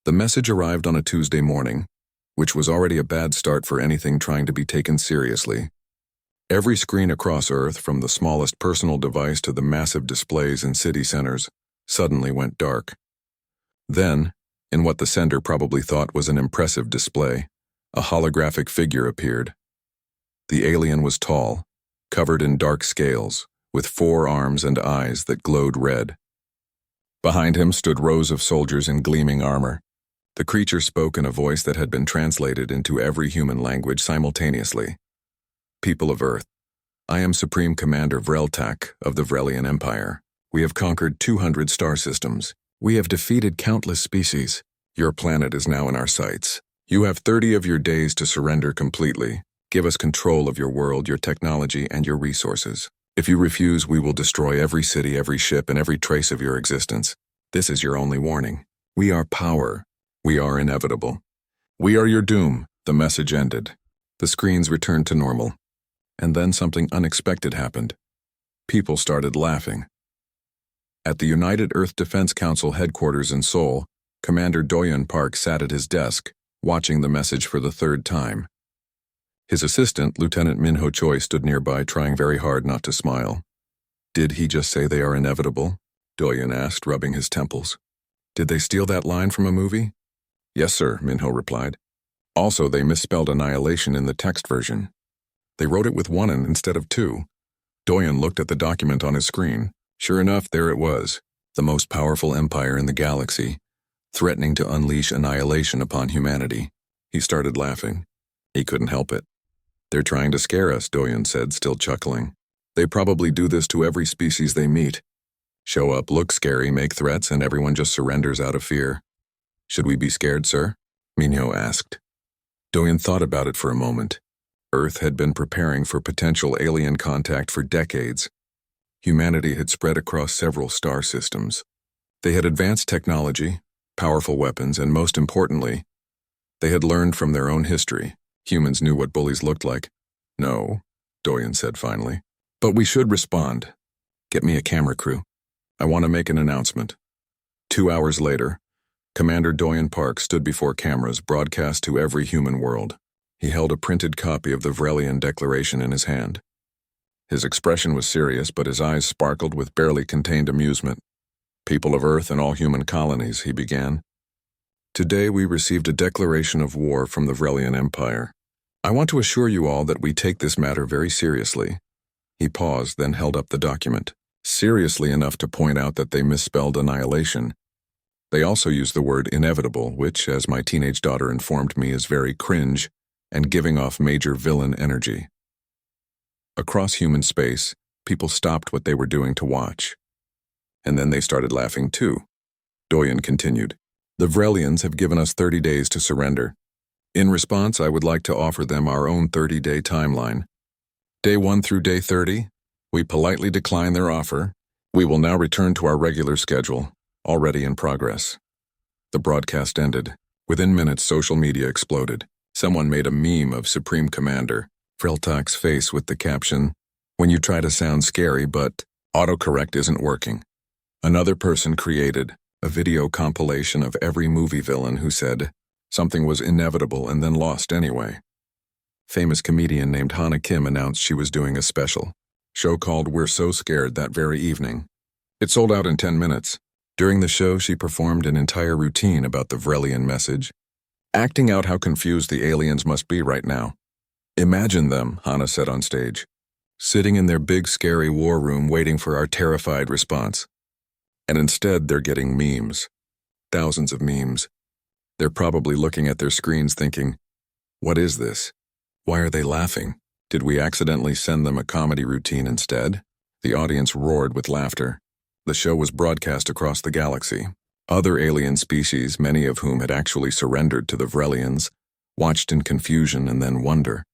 The message arrived on a Tuesday morning, which was already a bad start for anything trying to be taken seriously. Every screen across Earth, from the smallest personal device to the massive displays in city centers, suddenly went dark. Then, in what the sender probably thought was an impressive display, a holographic figure appeared. The alien was tall, covered in dark scales, with 4 arms and eyes that glowed red. Behind him stood rows of soldiers in gleaming armor. The creature spoke in a voice that had been translated into every human language simultaneously. People of Earth, I am Supreme Commander Vreltak of the Vrelian Empire. We have conquered 200 star systems. We have defeated countless species. Your planet is now in our sights. You have 30 of your days to surrender completely. Give us control of your world, your technology, and your resources. If you refuse, we will destroy every city, every ship, and every trace of your existence. This is your only warning. We are power. We are inevitable. We are your doom. The message ended. The screens returned to normal. And then something unexpected happened. People started laughing. At the United Earth Defense Council headquarters in Seoul, Commander Doyeon Park sat at his desk, watching the message for the 3rd time. His assistant, Lieutenant Minho Choi, stood nearby, trying very hard not to smile. Did he just say they are inevitable? Doyeon asked, rubbing his temples. Did they steal that line from a movie? Yes, sir, Minho replied. Also, they misspelled annihilation in the text version. They wrote it with 1 N instead of 2. Doyeon looked at the document on his screen. Sure enough, there it was, the most powerful empire in the galaxy, threatening to unleash annihilation upon humanity. He started laughing. He couldn't help it. They're trying to scare us, Doyeon said, still chuckling. They probably do this to every species they meet. Show up, look scary, make threats, and everyone just surrenders out of fear. Should we be scared, sir? Minho asked. Doyeon thought about it for a moment. Earth had been preparing for potential alien contact for decades. Humanity had spread across several star systems. They had advanced technology, powerful weapons, and most importantly, they had learned from their own history. Humans knew what bullies looked like. No, Doyeon said finally. But we should respond. Get me a camera crew. I want to make an announcement. 2 hours later, Commander Doyeon Park stood before cameras broadcast to every human world. He held a printed copy of the Vrelian Declaration in his hand. His expression was serious, but his eyes sparkled with barely contained amusement. People of Earth and all human colonies, he began. Today we received a declaration of war from the Vrelian Empire. I want to assure you all that we take this matter very seriously. He paused, then held up the document. Seriously enough to point out that they misspelled annihilation. They also used the word inevitable, which, as my teenage daughter informed me, is very cringe and giving off major villain energy. Across human space, people stopped what they were doing to watch. And then they started laughing too. Doyeon continued. The Vrelians have given us 30 days to surrender. In response, I would like to offer them our own 30-day timeline. Day 1 through day 30, we politely decline their offer. We will now return to our regular schedule, already in progress. The broadcast ended. Within minutes, social media exploded. Someone made a meme of Supreme Commander Vreltak's face with the caption, "When you try to sound scary, but autocorrect isn't working." Another person created a video compilation of every movie villain who said something was inevitable and then lost anyway. Famous comedian named Hana Kim announced she was doing a special show called We're So Scared that very evening. It sold out in 10 minutes. During the show, she performed an entire routine about the Vrelian message, acting out how confused the aliens must be right now. Imagine them, Hana said on stage, sitting in their big scary war room waiting for our terrified response. And instead, they're getting memes. Thousands of memes. They're probably looking at their screens thinking, what is this? Why are they laughing? Did we accidentally send them a comedy routine instead? The audience roared with laughter. The show was broadcast across the galaxy. Other alien species, many of whom had actually surrendered to the Vrelians, watched in confusion and then wonder.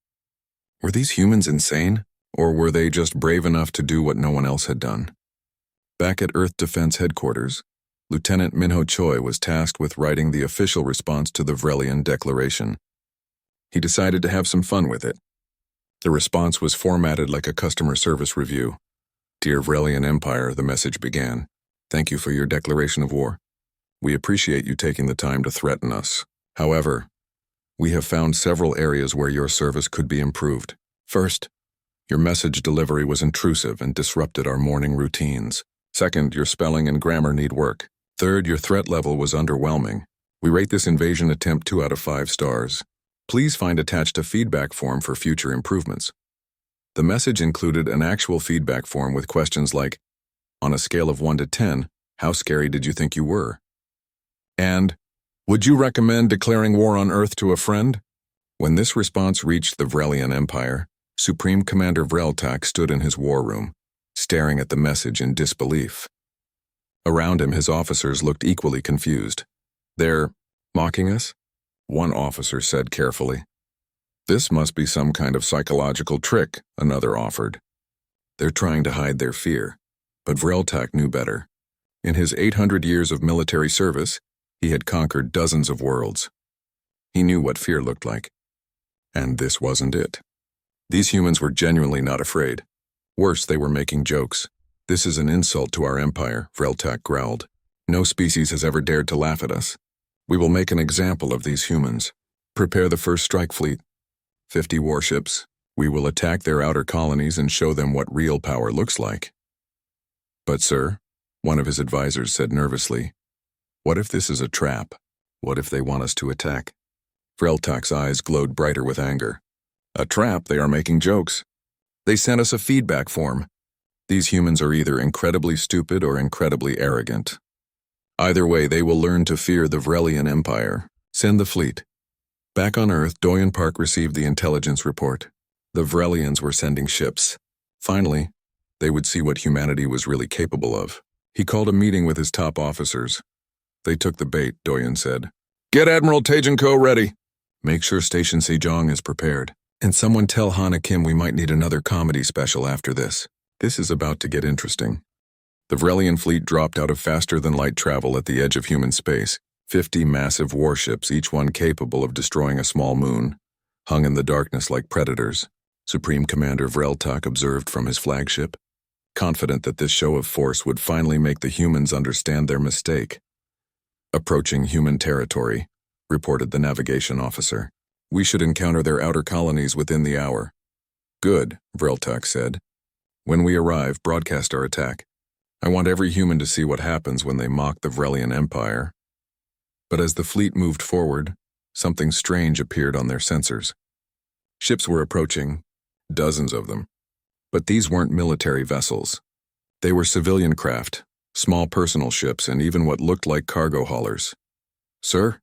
Were these humans insane? Or were they just brave enough to do what no one else had done? Back at Earth Defense Headquarters, Lieutenant Minho Choi was tasked with writing the official response to the Vrelian Declaration. He decided to have some fun with it. The response was formatted like a customer service review. Dear Vrelian Empire, the message began. Thank you for your declaration of war. We appreciate you taking the time to threaten us. However, we have found several areas where your service could be improved. First, your message delivery was intrusive and disrupted our morning routines. Second, your spelling and grammar need work. Third, your threat level was underwhelming. We rate this invasion attempt 2 out of 5 stars. Please find attached a feedback form for future improvements. The message included an actual feedback form with questions like, on a scale of 1 to 10, how scary did you think you were? And, would you recommend declaring war on Earth to a friend? When this response reached the Vrelian Empire, Supreme Commander Vreltak stood in his war room, staring at the message in disbelief. Around him, his officers looked equally confused. They're mocking us? One officer said carefully. This must be some kind of psychological trick, another offered. They're trying to hide their fear. But Vreltak knew better. In his 800 years of military service, he had conquered dozens of worlds. He knew what fear looked like. And this wasn't it. These humans were genuinely not afraid. Worse, they were making jokes. This is an insult to our empire, Vreltak growled. No species has ever dared to laugh at us. We will make an example of these humans. Prepare the first strike fleet. 50 warships. We will attack their outer colonies and show them what real power looks like. But sir, one of his advisors said nervously, what if this is a trap? What if they want us to attack? Vreltak's eyes glowed brighter with anger. A trap? They are making jokes. They sent us a feedback form. These humans are either incredibly stupid or incredibly arrogant. Either way, they will learn to fear the Vrelian Empire. Send the fleet. Back on Earth, Doyen Park received the intelligence report. The Vrelians were sending ships. Finally, they would see what humanity was really capable of. He called a meeting with his top officers. They took the bait, Doyen said. Get Admiral Tajenko ready. Make sure Station Sejong is prepared. And someone tell Hana Kim we might need another comedy special after this. This is about to get interesting. The Vrelian fleet dropped out of faster-than-light travel at the edge of human space. 50 massive warships, each one capable of destroying a small moon, hung in the darkness like predators. Supreme Commander Vreltak observed from his flagship, confident that this show of force would finally make the humans understand their mistake. Approaching human territory, reported the navigation officer. We should encounter their outer colonies within the hour. Good, Vreltak said. When we arrive, broadcast our attack. I want every human to see what happens when they mock the Vrelian Empire. But as the fleet moved forward, something strange appeared on their sensors. Ships were approaching, dozens of them. But these weren't military vessels. They were civilian craft, small personal ships, and even what looked like cargo haulers. Sir?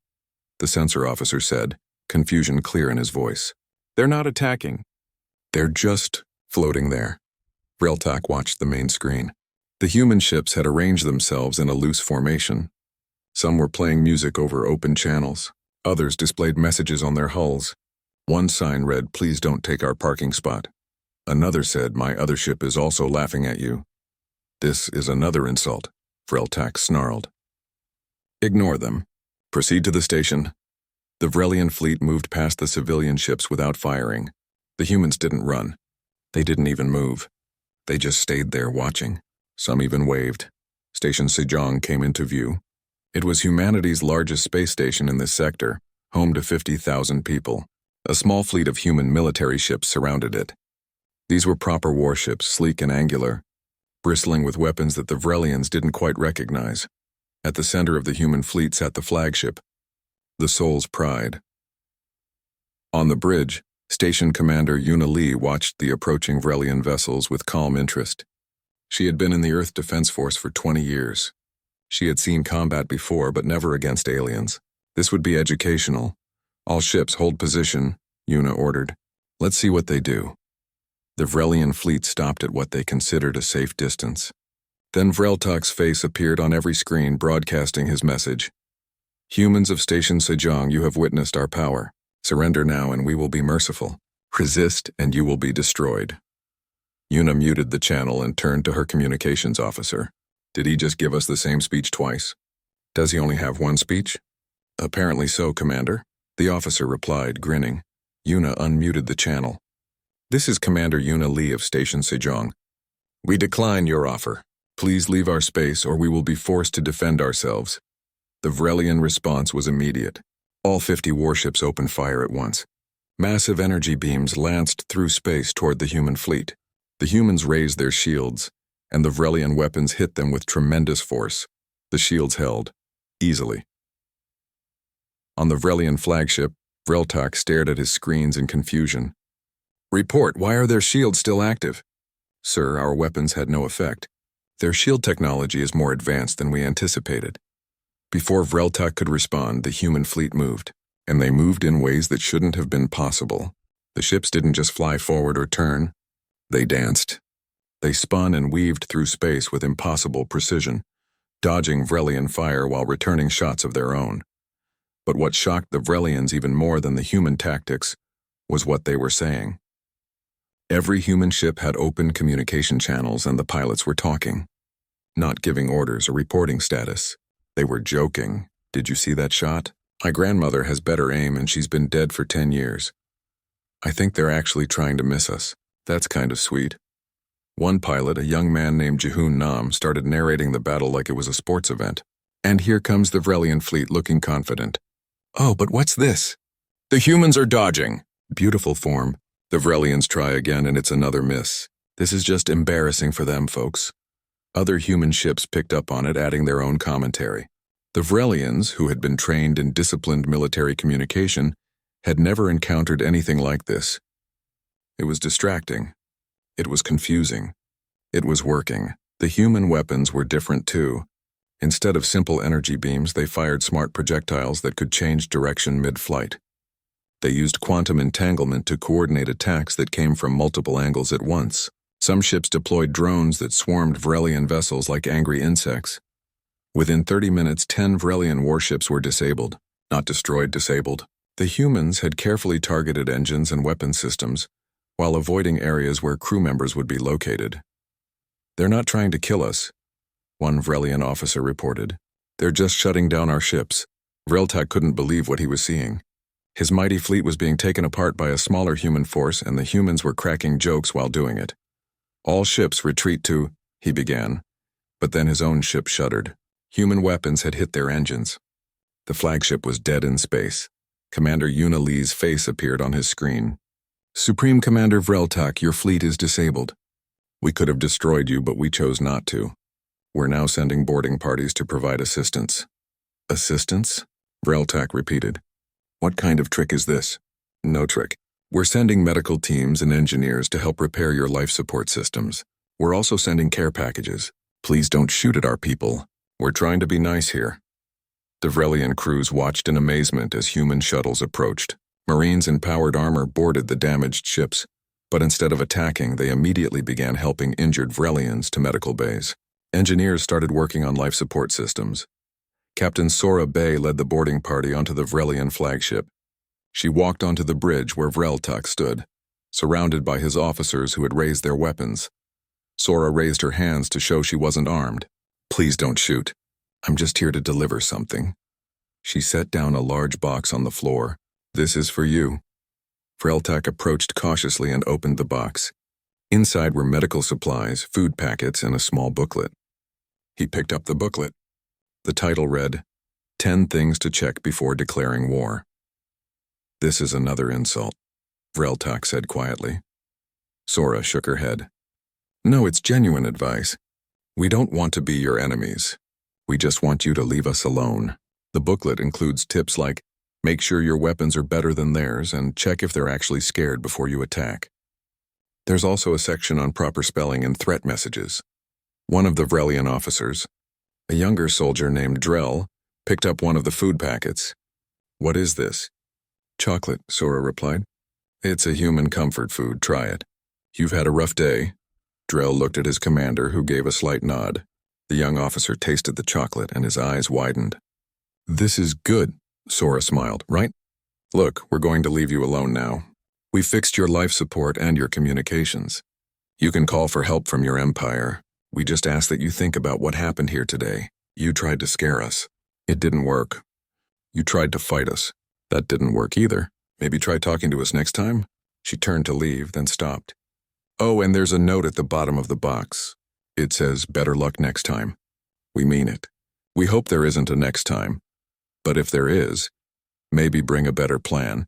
The sensor officer said, confusion clear in his voice. They're not attacking. They're just floating there. Vreltak watched the main screen. The human ships had arranged themselves in a loose formation. Some were playing music over open channels. Others displayed messages on their hulls. One sign read, "Please don't take our parking spot." Another said, "My other ship is also laughing at you." This is another insult, Vreltak snarled. Ignore them. Proceed to the station. The Vrelian fleet moved past the civilian ships without firing. The humans didn't run. They didn't even move. They just stayed there watching. Some even waved. Station Sejong came into view. It was humanity's largest space station in this sector, home to 50,000 people. A small fleet of human military ships surrounded it. These were proper warships, sleek and angular, bristling with weapons that the Vrelians didn't quite recognize. At the center of the human fleet sat the flagship, the Soul's Pride. On the bridge, Station Commander Yuna Lee watched the approaching Vrelian vessels with calm interest. She had been in the Earth Defense Force for 20 years. She had seen combat before, but never against aliens. This would be educational. All ships hold position, Yuna ordered. Let's see what they do. The Vrelian fleet stopped at what they considered a safe distance. Then Vreltak's face appeared on every screen, broadcasting his message. Humans of Station Sejong, you have witnessed our power. Surrender now and we will be merciful. Resist and you will be destroyed. Yuna muted the channel and turned to her communications officer. Did he just give us the same speech twice? Does he only have one speech? Apparently so, Commander. The officer replied, grinning. Yuna unmuted the channel. This is Commander Yuna Lee of Station Sejong. We decline your offer. Please leave our space or we will be forced to defend ourselves. The Vrelian response was immediate. All 50 warships opened fire at once. Massive energy beams lanced through space toward the human fleet. The humans raised their shields, and the Vrelian weapons hit them with tremendous force. The shields held, easily. On the Vrelian flagship, Vreltak stared at his screens in confusion. "Report, why are their shields still active?" "Sir, our weapons had no effect. Their shield technology is more advanced than we anticipated." Before Vreltak could respond, the human fleet moved, and they moved in ways that shouldn't have been possible. The ships didn't just fly forward or turn. They danced. They spun and weaved through space with impossible precision, dodging Vrelian fire while returning shots of their own. But what shocked the Vrelians even more than the human tactics was what they were saying. Every human ship had open communication channels and the pilots were talking, not giving orders or reporting status. They were joking. "Did you see that shot? My grandmother has better aim and she's been dead for 10 years. I think they're actually trying to miss us. That's kind of sweet." One pilot, a young man named Jehun Nam, started narrating the battle like it was a sports event. "And here comes the Vrelian fleet looking confident. Oh, but what's this? The humans are dodging." "Beautiful form. The Vrelians try again and it's another miss. This is just embarrassing for them, folks." Other human ships picked up on it, adding their own commentary. The Vrelians, who had been trained in disciplined military communication, had never encountered anything like this. It was distracting. It was confusing. It was working. The human weapons were different too. Instead of simple energy beams, they fired smart projectiles that could change direction mid-flight. They used quantum entanglement to coordinate attacks that came from multiple angles at once. Some ships deployed drones that swarmed Vrelian vessels like angry insects. Within 30 minutes, 10 Vrelian warships were disabled. Not destroyed, disabled. The humans had carefully targeted engines and weapon systems, while avoiding areas where crew members would be located. "They're not trying to kill us," one Vrelian officer reported. "They're just shutting down our ships." Vreltak couldn't believe what he was seeing. His mighty fleet was being taken apart by a smaller human force, and the humans were cracking jokes while doing it. "All ships retreat to," he began, but then his own ship shuddered. Human weapons had hit their engines. The flagship was dead in space. Commander Yuna Lee's face appeared on his screen. "Supreme Commander Vreltak, your fleet is disabled. We could have destroyed you, but we chose not to. We're now sending boarding parties to provide assistance." "Assistance?" Vreltak repeated. "What kind of trick is this?" "No trick. We're sending medical teams and engineers to help repair your life support systems. We're also sending care packages. Please don't shoot at our people. We're trying to be nice here." The Vrelian crews watched in amazement as human shuttles approached. Marines in powered armor boarded the damaged ships, but instead of attacking, they immediately began helping injured Vrelians to medical bays. Engineers started working on life support systems. Captain Sora Bay led the boarding party onto the Vrelian flagship. She walked onto the bridge where Vreltak stood, surrounded by his officers who had raised their weapons. Sora raised her hands to show she wasn't armed. "Please don't shoot. I'm just here to deliver something." She set down a large box on the floor. "This is for you." Vreltak approached cautiously and opened the box. Inside were medical supplies, food packets, and a small booklet. He picked up the booklet. The title read, 10 Things to Check Before Declaring War. "This is another insult," Vreltak said quietly. Sora shook her head. "No, it's genuine advice. We don't want to be your enemies. We just want you to leave us alone." The booklet includes tips like, make sure your weapons are better than theirs and check if they're actually scared before you attack. There's also a section on proper spelling and threat messages. One of the Vrelian officers, a younger soldier named Drell, picked up one of the food packets. "What is this?" "Chocolate," Sora replied. "It's a human comfort food, try it." "You've had a rough day?" Drell looked at his commander, who gave a slight nod. The young officer tasted the chocolate and his eyes widened. "This is good," Sora smiled, "right? Look, we're going to leave you alone now. We fixed your life support and your communications. You can call for help from your empire. We just ask that you think about what happened here today. You tried to scare us. It didn't work. You tried to fight us. That didn't work either. Maybe try talking to us next time?" She turned to leave, then stopped. "Oh, and there's a note at the bottom of the box. It says, 'Better luck next time.' We mean it. We hope there isn't a next time. But if there is, maybe bring a better plan.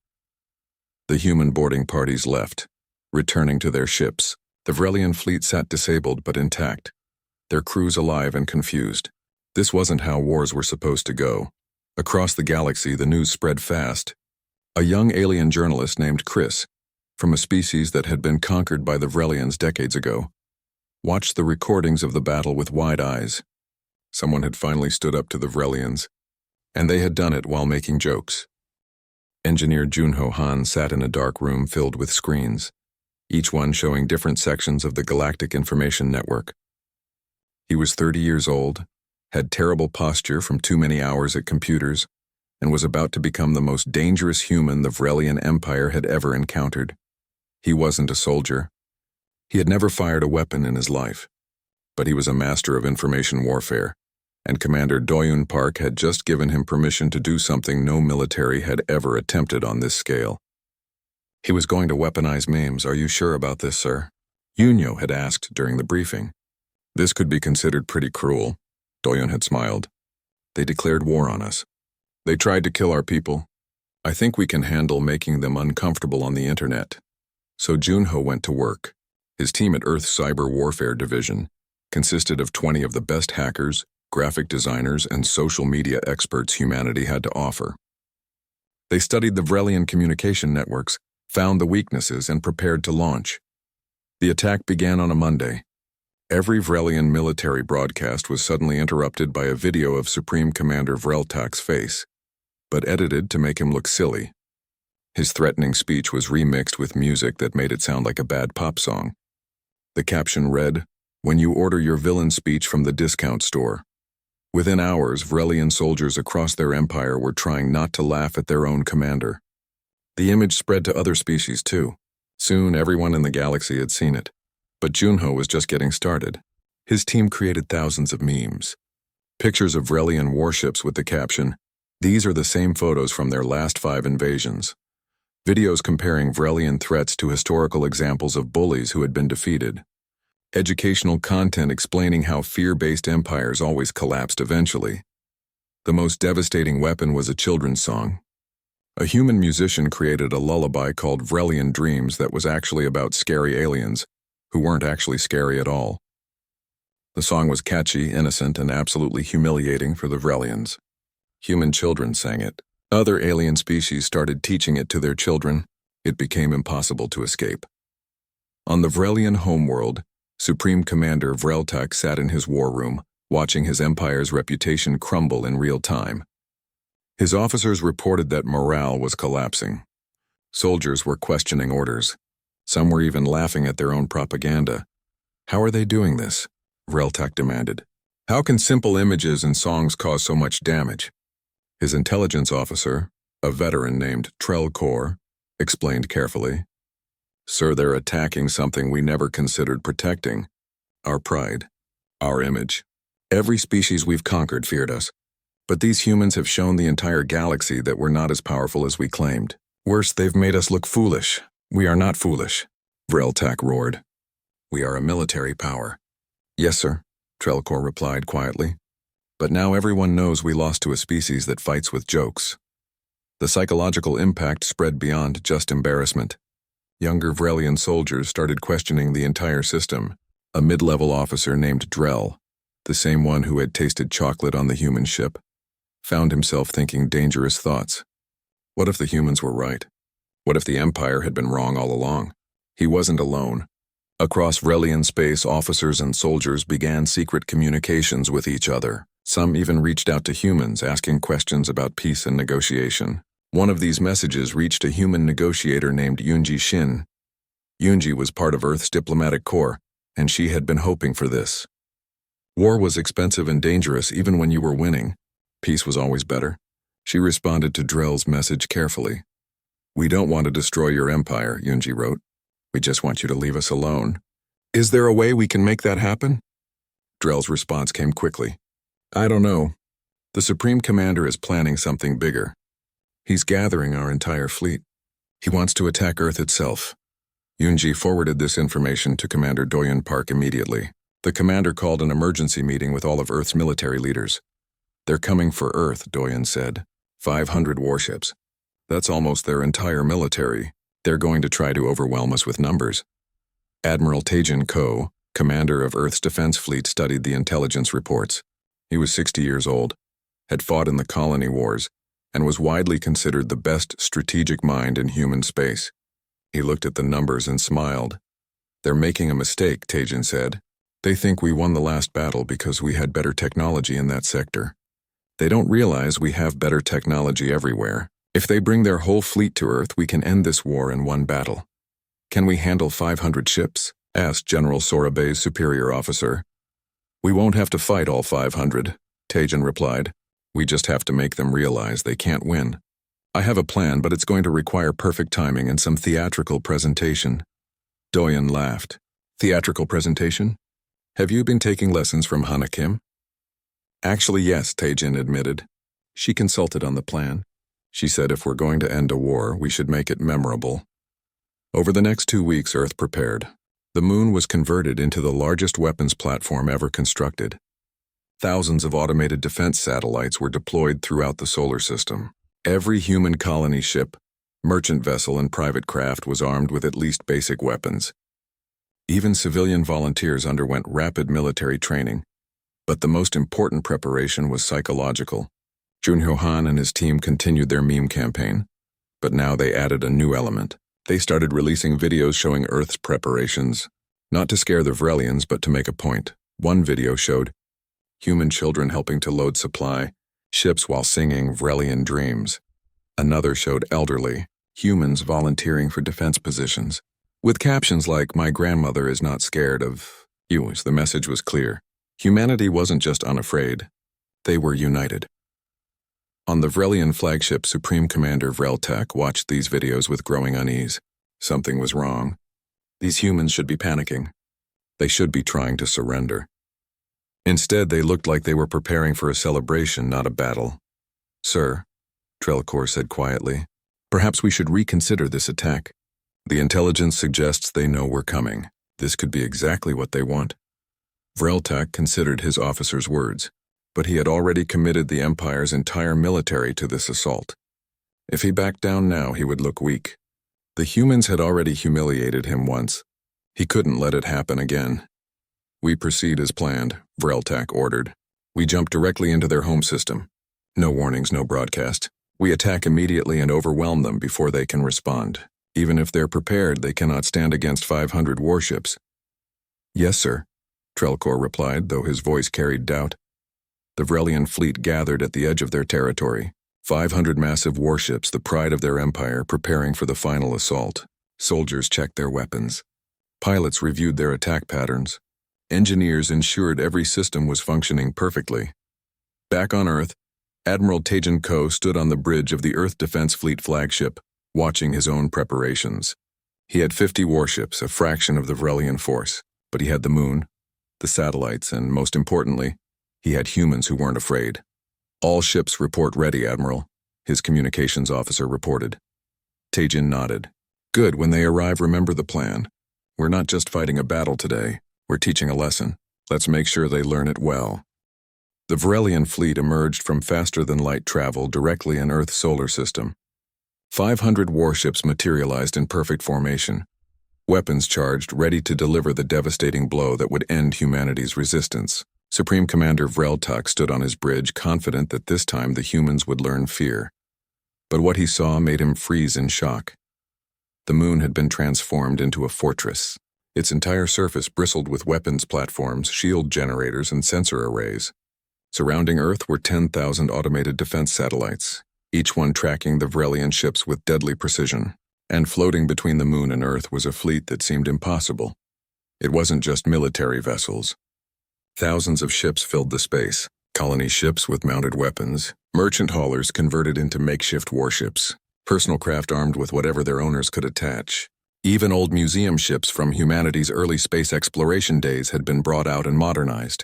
The human boarding parties left, returning to their ships. The Vrelian fleet sat disabled but intact, their crews alive and confused. This wasn't how wars were supposed to go. Across the galaxy, the news spread fast. A young alien journalist named Chris, from a species that had been conquered by the Vrelians decades ago, watched the recordings of the battle with wide eyes. Someone had finally stood up to the Vrelians, and they had done it while making jokes. Engineer Junho Han sat in a dark room filled with screens, each one showing different sections of the Galactic Information Network. He was 30 years old, had terrible posture from too many hours at computers, and was about to become the most dangerous human the Vrelian Empire had ever encountered. He wasn't a soldier. He had never fired a weapon in his life, but he was a master of information warfare, and Commander Doyun Park had just given him permission to do something no military had ever attempted on this scale. He was going to weaponize memes. "Are you sure about this, sir?" Yunyo had asked during the briefing. "This could be considered pretty cruel," Doyun had smiled. "They declared war on us. They tried to kill our people. I think we can handle making them uncomfortable on the internet." So Junho went to work. His team at Earth's Cyber Warfare Division consisted of 20 of the best hackers, graphic designers, and social media experts humanity had to offer. They studied the Vrelian communication networks, found the weaknesses, and prepared to launch. The attack began on a Monday. Every Vrelian military broadcast was suddenly interrupted by a video of Supreme Commander Vreltak's face, but edited to make him look silly. His threatening speech was remixed with music that made it sound like a bad pop song. The caption read, "When you order your villain speech from the discount store." Within hours, Vrelian soldiers across their empire were trying not to laugh at their own commander. The image spread to other species too. Soon everyone in the galaxy had seen it. But Junho was just getting started. His team created thousands of memes. Pictures of Vrelian warships with the caption, "These are the same photos from their last 5 invasions." Videos comparing Vrelian threats to historical examples of bullies who had been defeated. Educational content explaining how fear-based empires always collapsed eventually. The most devastating weapon was a children's song. A human musician created a lullaby called Vrelian Dreams that was actually about scary aliens, who weren't actually scary at all. The song was catchy, innocent, and absolutely humiliating for the Vrelians. Human children sang it. Other alien species started teaching it to their children. It became impossible to escape. On the Vrelian homeworld, Supreme Commander Vreltak sat in his war room, watching his empire's reputation crumble in real time. His officers reported that morale was collapsing. Soldiers were questioning orders. Some were even laughing at their own propaganda. "How are they doing this?" Vreltak demanded. "How can simple images and songs cause so much damage?" His intelligence officer, a veteran named Trelkor, explained carefully. "Sir, they're attacking something we never considered protecting. Our pride, our image. Every species we've conquered feared us. But these humans have shown the entire galaxy that we're not as powerful as we claimed. Worse, they've made us look foolish. We are not foolish," Vreltak roared. "We are a military power." "Yes, sir," Trelkor replied quietly. "But now everyone knows we lost to a species that fights with jokes." The psychological impact spread beyond just embarrassment. Younger Vrelian soldiers started questioning the entire system. A mid-level officer named Drell, the same one who had tasted chocolate on the human ship, found himself thinking dangerous thoughts. What if the humans were right? What if the Empire had been wrong all along? He wasn't alone. Across Vrelian space, officers and soldiers began secret communications with each other. Some even reached out to humans, asking questions about peace and negotiation. One of these messages reached a human negotiator named Yunji Shin. Yunji was part of Earth's diplomatic corps, and she had been hoping for this. War was expensive and dangerous even when you were winning. Peace was always better. She responded to Drell's message carefully. "We don't want to destroy your empire," Yunji wrote. "We just want you to leave us alone." "Is there a way we can make that happen?" Drell's response came quickly. "I don't know. The Supreme Commander is planning something bigger. He's gathering our entire fleet. He wants to attack Earth itself." Yunji forwarded this information to Commander Doyun Park immediately. The commander called an emergency meeting with all of Earth's military leaders. "They're coming for Earth," Doyun said. 500 warships. That's almost their entire military. They're going to try to overwhelm us with numbers. Admiral Taejin Ko, commander of Earth's defense fleet, studied the intelligence reports. He was 60 years old, had fought in the colony wars, and was widely considered the best strategic mind in human space. He looked at the numbers and smiled. "They're making a mistake," Taejin said. "They think we won the last battle because we had better technology in that sector. They don't realize we have better technology everywhere. If they bring their whole fleet to Earth, we can end this war in one battle." "Can we handle 500 ships?" asked General Sorabe's superior officer. "We won't have to fight all 500, Taejin replied. "We just have to make them realize they can't win. I have a plan, but it's going to require perfect timing and some theatrical presentation." Doyen laughed. "Theatrical presentation? Have you been taking lessons from Hana Kim?" "Actually, yes," Taejin admitted. She consulted on the plan. She said if we're going to end a war, we should make it memorable. Over the next 2 weeks, Earth prepared. The moon was converted into the largest weapons platform ever constructed. Thousands of automated defense satellites were deployed throughout the solar system. Every human colony ship, merchant vessel, and private craft was armed with at least basic weapons. Even civilian volunteers underwent rapid military training. But the most important preparation was psychological. Junho Han and his team continued their meme campaign, but now they added a new element. They started releasing videos showing Earth's preparations, not to scare the Vrelians, but to make a point. One video showed human children helping to load supply ships while singing Vrelian dreams. Another showed elderly humans volunteering for defense positions, with captions like, "My grandmother is not scared of you." The message was clear. Humanity wasn't just unafraid, they were united. On the Vrelian flagship, Supreme Commander Vreltek watched these videos with growing unease. Something was wrong. These humans should be panicking. They should be trying to surrender. Instead, they looked like they were preparing for a celebration, not a battle. "Sir," Trelkor said quietly, "perhaps we should reconsider this attack. The intelligence suggests they know we're coming. This could be exactly what they want." Vreltek considered his officer's words, but he had already committed the Empire's entire military to this assault. If he backed down now, he would look weak. The humans had already humiliated him once. He couldn't let it happen again. "We proceed as planned," Vreltek ordered. "We jump directly into their home system. No warnings, no broadcast. We attack immediately and overwhelm them before they can respond. Even if they're prepared, they cannot stand against 500 warships." "Yes, sir," Trelkor replied, though his voice carried doubt. The Vrelian fleet gathered at the edge of their territory. 500 massive warships, the pride of their empire, preparing for the final assault. Soldiers checked their weapons. Pilots reviewed their attack patterns. Engineers ensured every system was functioning perfectly. Back on Earth, Admiral Taejin Ko stood on the bridge of the Earth Defense Fleet flagship, watching his own preparations. He had 50 warships, a fraction of the Vrelian force, but he had the moon, the satellites, and most importantly, he had humans who weren't afraid. "All ships report ready, Admiral," his communications officer reported. Taejin nodded. "Good, when they arrive, remember the plan. We're not just fighting a battle today, we're teaching a lesson. Let's make sure they learn it well." The Vrelian fleet emerged from faster-than-light travel directly in Earth's solar system. 500 warships materialized in perfect formation, weapons charged, ready to deliver the devastating blow that would end humanity's resistance. Supreme Commander Vreltek stood on his bridge, confident that this time the humans would learn fear. But what he saw made him freeze in shock. The moon had been transformed into a fortress. Its entire surface bristled with weapons platforms, shield generators, and sensor arrays. Surrounding Earth were 10,000 automated defense satellites, each one tracking the Vrelian ships with deadly precision. And floating between the moon and Earth was a fleet that seemed impossible. It wasn't just military vessels. Thousands of ships filled the space, colony ships with mounted weapons, merchant haulers converted into makeshift warships, personal craft armed with whatever their owners could attach. Even old museum ships from humanity's early space exploration days had been brought out and modernized.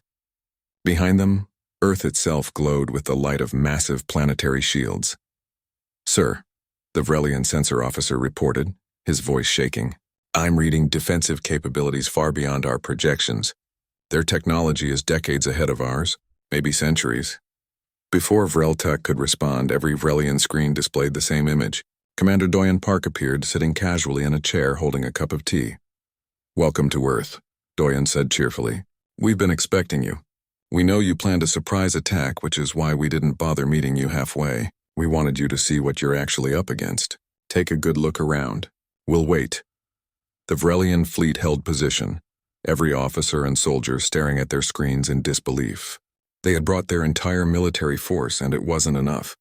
Behind them, Earth itself glowed with the light of massive planetary shields. "Sir," the Vrelian sensor officer reported, his voice shaking, "I'm reading defensive capabilities far beyond our projections. Their technology is decades ahead of ours, maybe centuries. Before Vreltek could respond, every Vrelian screen displayed the same image. Commander Doyen Park appeared, sitting casually in a chair holding a cup of tea. "Welcome to Earth," Doyen said cheerfully. "We've been expecting you. We know you planned a surprise attack, which is why we didn't bother meeting you halfway. We wanted you to see what you're actually up against. Take a good look around. We'll wait." The Vrelian fleet held position, every officer and soldier staring at their screens in disbelief. They had brought their entire military force, and it wasn't enough.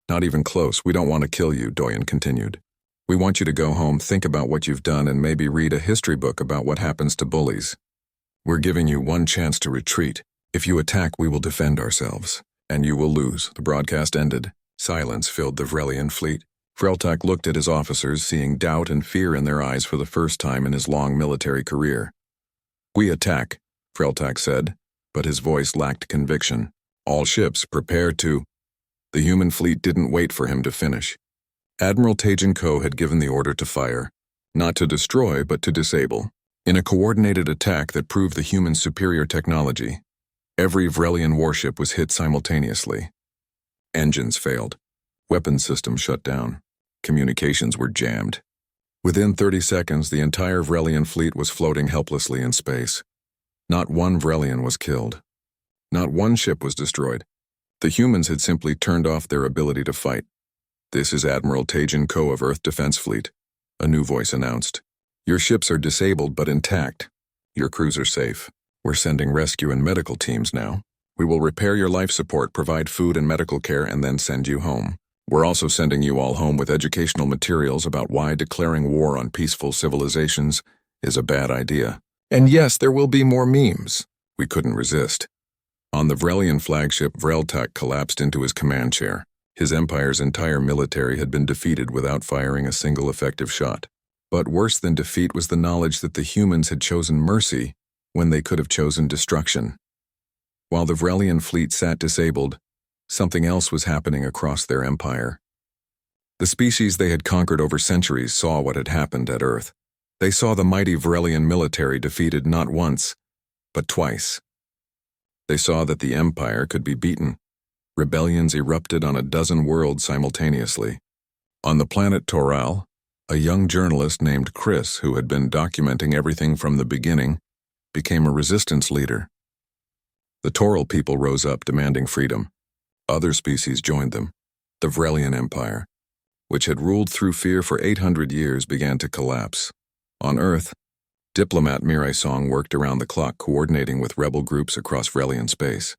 "Not even close. We don't want to kill you," Doyen continued. "We want you to go home, think about what you've done, and maybe read a history book about what happens to bullies. We're giving you one chance to retreat. If you attack, we will defend ourselves, and you will lose." The broadcast ended. Silence filled the Vrelian fleet. Vreltek looked at his officers, seeing doubt and fear in their eyes for the first time in his long military career. "We attack," Vreltek said, but his voice lacked conviction. "All ships, prepare to—" The human fleet didn't wait for him to finish. Admiral Tajan Ko had given the order to fire, not to destroy, but to disable. In a coordinated attack that proved the humans' superior technology, every Vrelian warship was hit simultaneously. Engines failed. Weapons systems shut down. Communications were jammed. Within 30 seconds, the entire Vrelian fleet was floating helplessly in space. Not one Vrelian was killed. Not one ship was destroyed. The humans had simply turned off their ability to fight. "This is Admiral Tajan Ko of Earth Defense Fleet," a new voice announced. "Your ships are disabled but intact. Your crews are safe. We're sending rescue and medical teams now. We will repair your life support, provide food and medical care, and then send you home. We're also sending you all home with educational materials about why declaring war on peaceful civilizations is a bad idea. And yes, there will be more memes." We couldn't resist. On the Vrelian flagship, Vreltek collapsed into his command chair. His empire's entire military had been defeated without firing a single effective shot. But worse than defeat was the knowledge that the humans had chosen mercy when they could have chosen destruction. While the Vrelian fleet sat disabled, something else was happening across their empire. The species they had conquered over centuries saw what had happened at Earth. They saw the mighty Vrelian military defeated not once, but twice. They saw that the empire could be beaten. Rebellions erupted on a dozen worlds simultaneously. On the planet Toral, a young journalist named Chris, who had been documenting everything from the beginning, became a resistance leader. The Toral people rose up demanding freedom. Other species joined them. The Vrelian Empire, which had ruled through fear for 800 years, began to collapse. On Earth, diplomat Mirai Song worked around the clock coordinating with rebel groups across Vrelian space.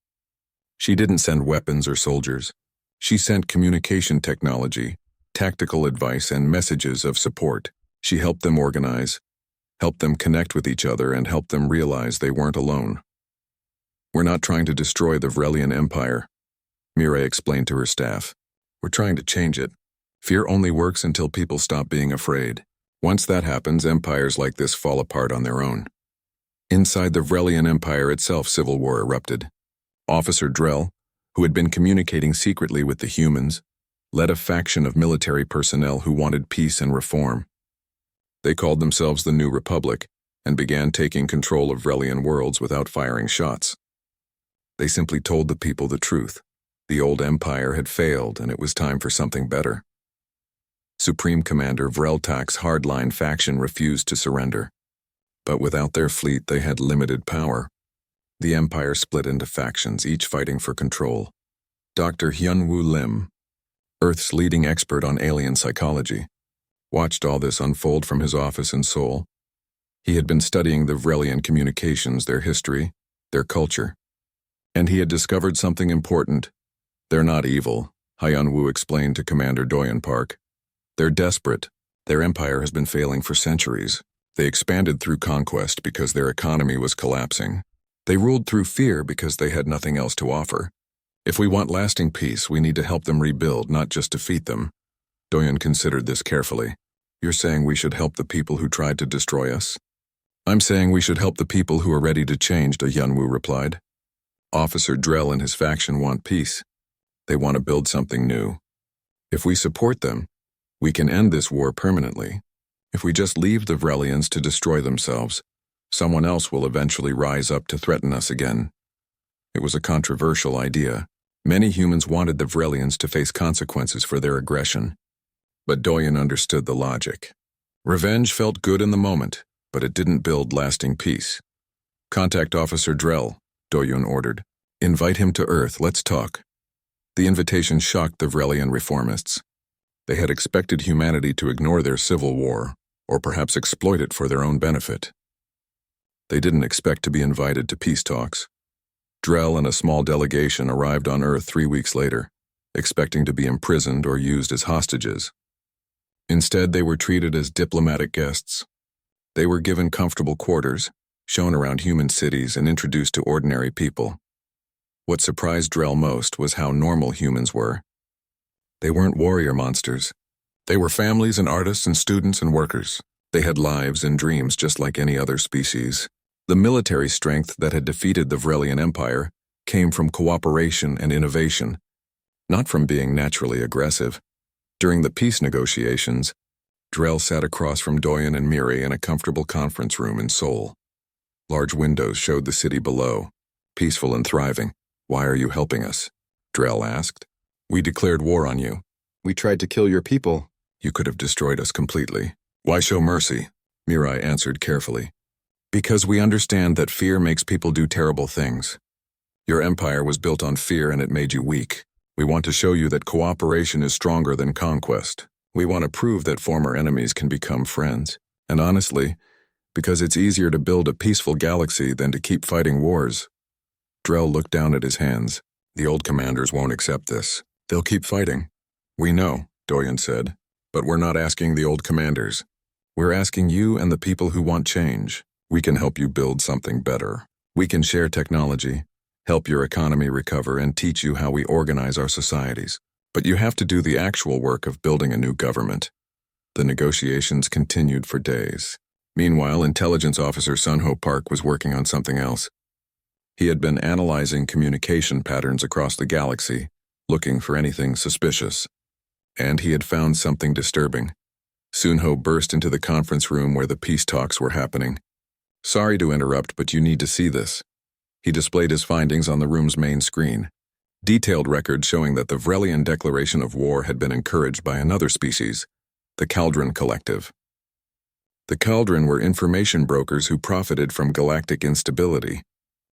She didn't send weapons or soldiers. She sent communication technology, tactical advice, and messages of support. She helped them organize, helped them connect with each other, and helped them realize they weren't alone. "We're not trying to destroy the Vrelian Empire," Mirai explained to her staff. "We're trying to change it. Fear only works until people stop being afraid. Once that happens, empires like this fall apart on their own." Inside the Vrelian Empire itself, civil war erupted. Officer Drell, who had been communicating secretly with the humans, led a faction of military personnel who wanted peace and reform. They called themselves the New Republic and began taking control of Vrelian worlds without firing shots. They simply told the people the truth. The old empire had failed, and it was time for something better. Supreme Commander Vreltek's hardline faction refused to surrender. But without their fleet, they had limited power. The empire split into factions, each fighting for control. Dr. Hyunwoo Lim, Earth's leading expert on alien psychology, watched all this unfold from his office in Seoul. He had been studying the Vrelian communications, their history, their culture. And he had discovered something important. "They're not evil," Hyunwoo explained to Commander Doyen Park. "They're desperate. Their empire has been failing for centuries. They expanded through conquest because their economy was collapsing. They ruled through fear because they had nothing else to offer. If we want lasting peace, we need to help them rebuild, not just defeat them." Doyen considered this carefully. "You're saying we should help the people who tried to destroy us?" "I'm saying we should help the people who are ready to change," Hyunwoo replied. "Officer Drell and his faction want peace. They want to build something new. If we support them, we can end this war permanently. If we just leave the Vrelians to destroy themselves, someone else will eventually rise up to threaten us again." It was a controversial idea, Many humans wanted the Vrelians to face consequences for their aggression, but Doyen understood the logic. Revenge felt good in the moment, but it didn't build lasting peace. "Contact Officer Drell," Doyen ordered. "Invite him to Earth, let's talk." The invitation shocked the Vrelian reformists. They had expected humanity to ignore their civil war, or perhaps exploit it for their own benefit. They didn't expect to be invited to peace talks. Drell and a small delegation arrived on Earth 3 weeks later, expecting to be imprisoned or used as hostages. Instead, they were treated as diplomatic guests. They were given comfortable quarters, shown around human cities, and introduced to ordinary people. What surprised Drell most was how normal humans were. They weren't warrior monsters. They were families and artists and students and workers. They had lives and dreams just like any other species. The military strength that had defeated the Vrelian Empire came from cooperation and innovation, not from being naturally aggressive. During the peace negotiations, Drell sat across from Doyen and Miri in a comfortable conference room in Seoul. Large windows showed the city below, peaceful and thriving. "Why are you helping us?" Drell asked. "We declared war on you. We tried to kill your people. You could have destroyed us completely. Why show mercy?" Mirai answered carefully. "Because we understand that fear makes people do terrible things. Your empire was built on fear and it made you weak. We want to show you that cooperation is stronger than conquest. We want to prove that former enemies can become friends. And honestly, because it's easier to build a peaceful galaxy than to keep fighting wars." Drell looked down at his hands. "The old commanders won't accept this. They'll keep fighting." "We know," Doyen said, "but we're not asking the old commanders. We're asking you and the people who want change. We can help you build something better. We can share technology, help your economy recover, and teach you how we organize our societies. But you have to do the actual work of building a new government." The negotiations continued for days. Meanwhile, Intelligence Officer Sunho Park was working on something else. He had been analyzing communication patterns across the galaxy, looking for anything suspicious. And he had found something disturbing. Sunho burst into the conference room where the peace talks were happening. "Sorry to interrupt, but you need to see this." He displayed his findings on the room's main screen. Detailed records showing that the Vrelian declaration of war had been encouraged by another species, the Kaldron Collective. The Kaldron were information brokers who profited from galactic instability.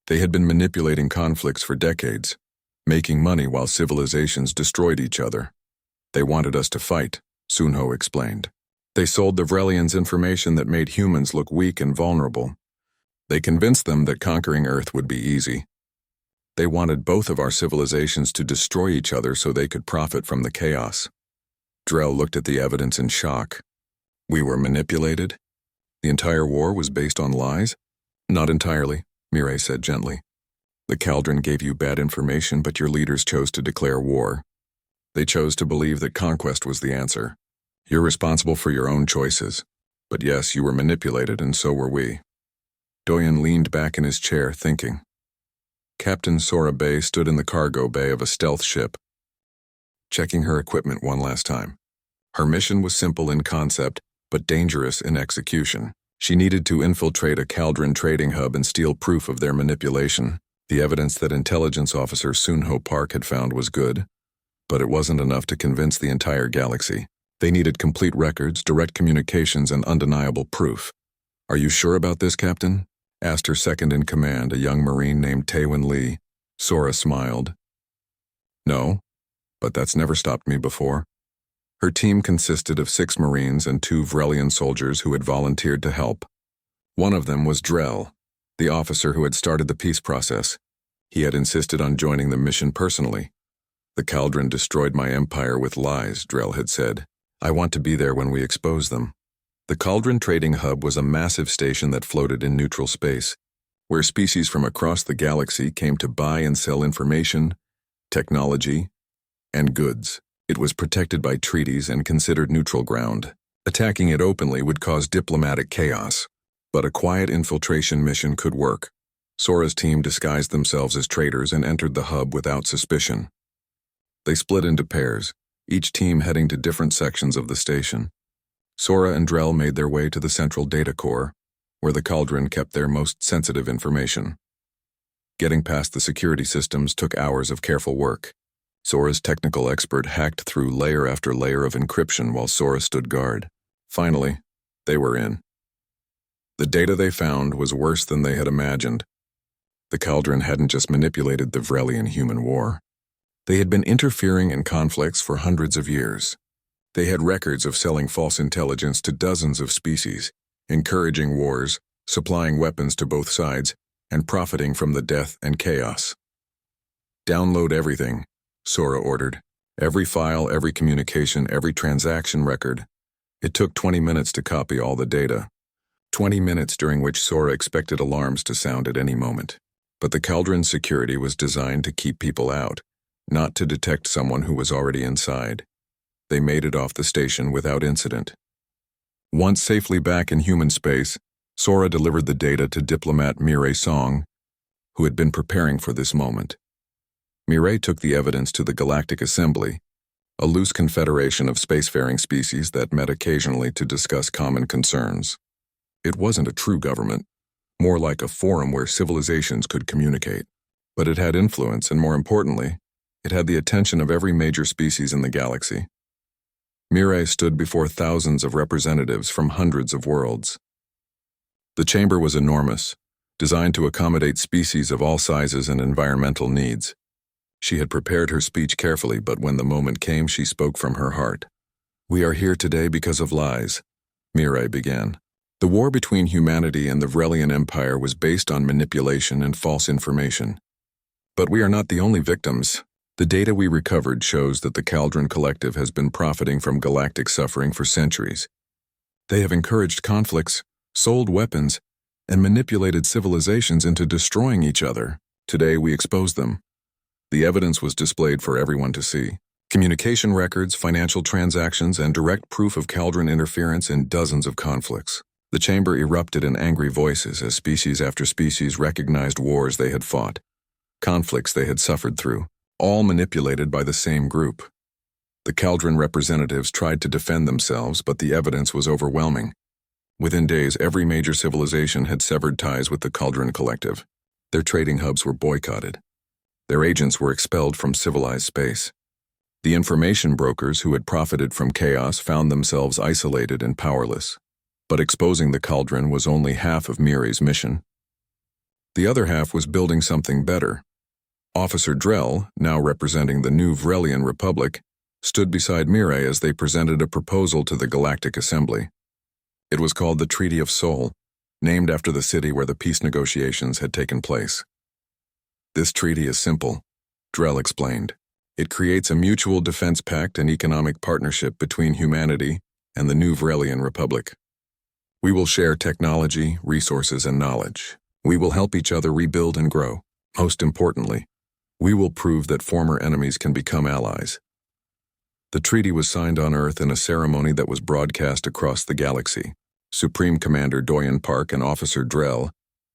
They had been manipulating conflicts for decades, making money while civilizations destroyed each other. "They wanted us to fight," Sunho explained. "They sold the Vrelians information that made humans look weak and vulnerable. They convinced them that conquering Earth would be easy. They wanted both of our civilizations to destroy each other so they could profit from the chaos." Drell looked at the evidence in shock. "We were manipulated? The entire war was based on lies?" "Not entirely," Mirai said gently. "The Kaldron gave you bad information, but your leaders chose to declare war. They chose to believe that conquest was the answer. You're responsible for your own choices. But yes, you were manipulated, and so were we." Doyen leaned back in his chair, thinking. Captain Sora Bay stood in the cargo bay of a stealth ship, checking her equipment one last time. Her mission was simple in concept, but dangerous in execution. She needed to infiltrate a Kaldron trading hub and steal proof of their manipulation. The evidence that Intelligence Officer Sunho Park had found was good, but it wasn't enough to convince the entire galaxy. They needed complete records, direct communications, and undeniable proof. "Are you sure about this, Captain?" asked her second-in-command, a young Marine named Taewon Lee. Sora smiled. "No, but that's never stopped me before." Her team consisted of 6 Marines and 2 Vrelian soldiers who had volunteered to help. One of them was Drell, the officer who had started the peace process. He had insisted on joining the mission personally. "The Kaldron destroyed my empire with lies," Drell had said. "I want to be there when we expose them." The Kaldron Trading Hub was a massive station that floated in neutral space, where species from across the galaxy came to buy and sell information, technology, and goods. It was protected by treaties and considered neutral ground. Attacking it openly would cause diplomatic chaos. But a quiet infiltration mission could work. Sora's team disguised themselves as traders and entered the hub without suspicion. They split into pairs, each team heading to different sections of the station. Sora and Drell made their way to the central data core, where the Kaldron kept their most sensitive information. Getting past the security systems took hours of careful work. Sora's technical expert hacked through layer after layer of encryption while Sora stood guard. Finally, they were in. The data they found was worse than they had imagined. The Cauldron hadn't just manipulated the Vrelian human war. They had been interfering in conflicts for hundreds of years. They had records of selling false intelligence to dozens of species, encouraging wars, supplying weapons to both sides, and profiting from the death and chaos. "Download everything," Sora ordered. "Every file, every communication, every transaction record." It took 20 minutes to copy all the data. 20 minutes during which Sora expected alarms to sound at any moment. But the Cauldron's security was designed to keep people out, not to detect someone who was already inside. They made it off the station without incident. Once safely back in human space, Sora delivered the data to diplomat Mireille Song, who had been preparing for this moment. Mireille took the evidence to the Galactic Assembly, a loose confederation of spacefaring species that met occasionally to discuss common concerns. It wasn't a true government, more like a forum where civilizations could communicate. But it had influence, and more importantly, it had the attention of every major species in the galaxy. Mireille stood before thousands of representatives from hundreds of worlds. The chamber was enormous, designed to accommodate species of all sizes and environmental needs. She had prepared her speech carefully, but when the moment came, she spoke from her heart. "We are here today because of lies," Mireille began. "The war between humanity and the Vrelian Empire was based on manipulation and false information. But we are not the only victims. The data we recovered shows that the Cauldron Collective has been profiting from galactic suffering for centuries. They have encouraged conflicts, sold weapons, and manipulated civilizations into destroying each other. Today we expose them." The evidence was displayed for everyone to see. Communication records, financial transactions, and direct proof of Cauldron interference in dozens of conflicts. The chamber erupted in angry voices as species after species recognized wars they had fought, conflicts they had suffered through, all manipulated by the same group. The Cauldron representatives tried to defend themselves, but the evidence was overwhelming. Within days, every major civilization had severed ties with the Cauldron Collective. Their trading hubs were boycotted. Their agents were expelled from civilized space. The information brokers who had profited from chaos found themselves isolated and powerless. But exposing the Cauldron was only half of Mireille's mission. The other half was building something better. Officer Drell, now representing the new Vrelian Republic, stood beside Mireille as they presented a proposal to the Galactic Assembly. It was called the Treaty of Sol, named after the city where the peace negotiations had taken place. "This treaty is simple," Drell explained. "It creates a mutual defense pact and economic partnership between humanity and the new Vrelian Republic. We will share technology, resources, and knowledge. We will help each other rebuild and grow. Most importantly, we will prove that former enemies can become allies." The treaty was signed on Earth in a ceremony that was broadcast across the galaxy. Supreme Commander Doyen Park and Officer Drell,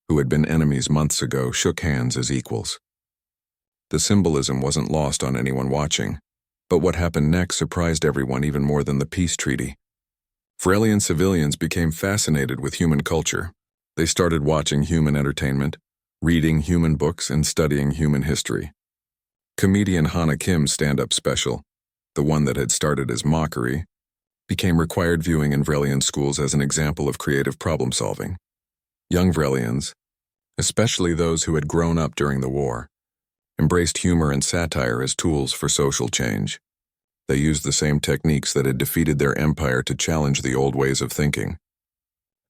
who had been enemies months ago, shook hands as equals. The symbolism wasn't lost on anyone watching, but what happened next surprised everyone even more than the peace treaty. Vrelian civilians became fascinated with human culture. They started watching human entertainment, reading human books, and studying human history. Comedian Hana Kim's stand-up special, the one that had started as Mockery, became required viewing in Vrelian schools as an example of creative problem-solving. Young Vrelians, especially those who had grown up during the war, embraced humor and satire as tools for social change. They used the same techniques that had defeated their empire to challenge the old ways of thinking.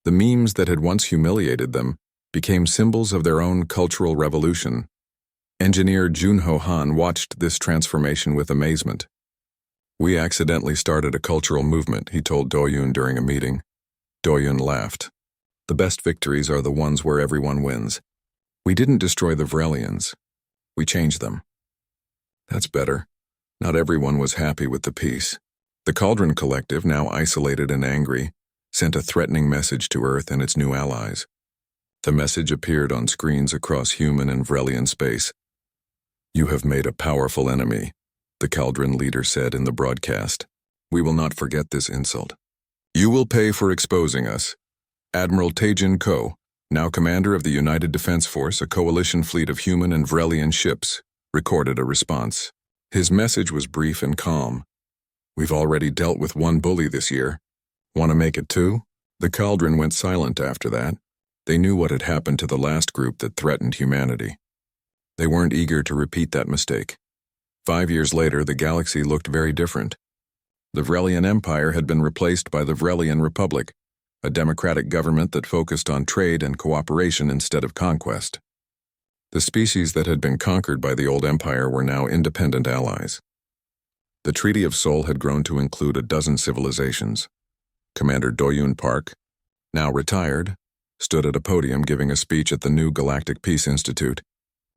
The memes that had once humiliated them became symbols of their own cultural revolution. Engineer Junho Han watched this transformation with amazement. "We accidentally started a cultural movement," he told Doyun during a meeting. Doyun laughed. "The best victories are the ones where everyone wins. We didn't destroy the Vrelians. We changed them." "That's better." Not everyone was happy with the peace. The Cauldron Collective, now isolated and angry, sent a threatening message to Earth and its new allies. The message appeared on screens across human and Vrelian space. "You have made a powerful enemy," the Cauldron leader said in the broadcast. "We will not forget this insult. You will pay for exposing us." Admiral Taejin Ko, now commander of the United Defense Force, a coalition fleet of human and Vrelian ships, recorded a response. His message was brief and calm. "We've already dealt with one bully this year. Want to make it two?" The cauldron went silent after that. They knew what had happened to the last group that threatened humanity. They weren't eager to repeat that mistake. 5 years later, the galaxy looked very different. The Vrelian Empire had been replaced by the Vrelian Republic, a democratic government that focused on trade and cooperation instead of conquest. The species that had been conquered by the old empire were now independent allies. The Treaty of Seoul had grown to include a dozen civilizations. Commander Do-yoon Park, now retired, stood at a podium giving a speech at the new Galactic Peace Institute,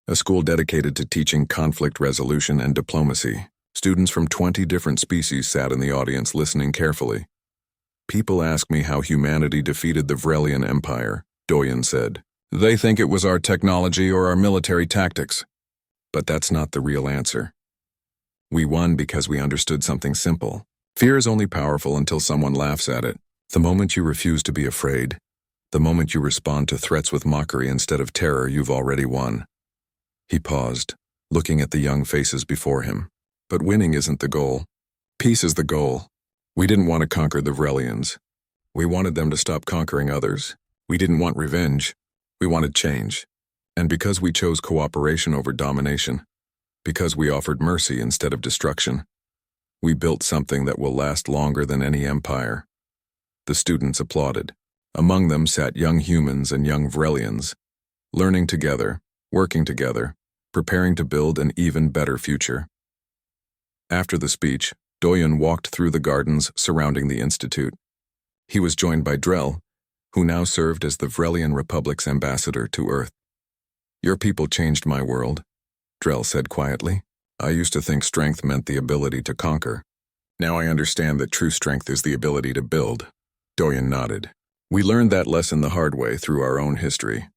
a school dedicated to teaching conflict resolution and diplomacy. Students from 20 different species sat in the audience listening carefully. "People ask me how humanity defeated the Vrelian Empire," Do-yoon said. "They think it was our technology or our military tactics. But that's not the real answer. We won because we understood something simple. Fear is only powerful until someone laughs at it. The moment you refuse to be afraid, the moment you respond to threats with mockery instead of terror, you've already won." He paused, looking at the young faces before him. "But winning isn't the goal. Peace is the goal. We didn't want to conquer the Vrelians. We wanted them to stop conquering others. We didn't want revenge. We wanted change. And because we chose cooperation over domination, because we offered mercy instead of destruction, we built something that will last longer than any empire." The students applauded. Among them sat young humans and young Vrelians, learning together, working together, preparing to build an even better future. After the speech, Do-yoon walked through the gardens surrounding the institute. He was joined by Drell, who now served as the Vrelian Republic's ambassador to Earth. "Your people changed my world," Drell said quietly. "I used to think strength meant the ability to conquer. Now I understand that true strength is the ability to build." Do-yoon nodded. "We learned that lesson the hard way through our own history.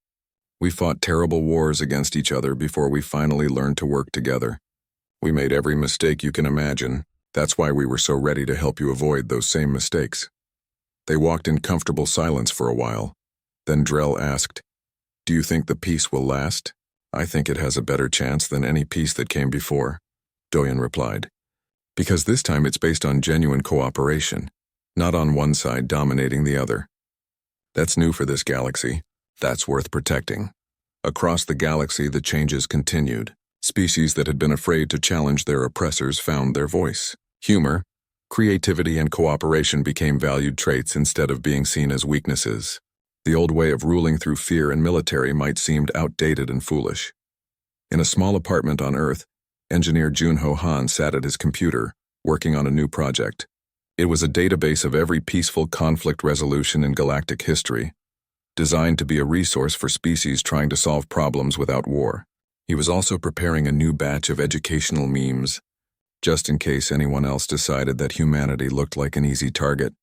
We fought terrible wars against each other before we finally learned to work together. We made every mistake you can imagine. That's why we were so ready to help you avoid those same mistakes." They walked in comfortable silence for a while. Then Drell asked, "Do you think the peace will last?" "I think it has a better chance than any peace that came before," Do-yoon replied. "Because this time it's based on genuine cooperation, not on one side dominating the other. That's new for this galaxy. That's worth protecting." Across the galaxy, the changes continued. Species that had been afraid to challenge their oppressors found their voice. Humor, creativity, and cooperation became valued traits instead of being seen as weaknesses. The old way of ruling through fear and military might seem outdated and foolish. In a small apartment on Earth, engineer Junho Han sat at his computer, working on a new project. It was a database of every peaceful conflict resolution in galactic history, designed to be a resource for species trying to solve problems without war. He was also preparing a new batch of educational memes, just in case anyone else decided that humanity looked like an easy target.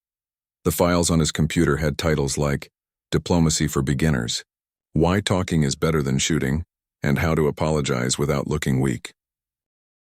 The files on his computer had titles like "Diplomacy for Beginners," "Why Talking is Better Than Shooting," and "How to Apologize Without Looking Weak."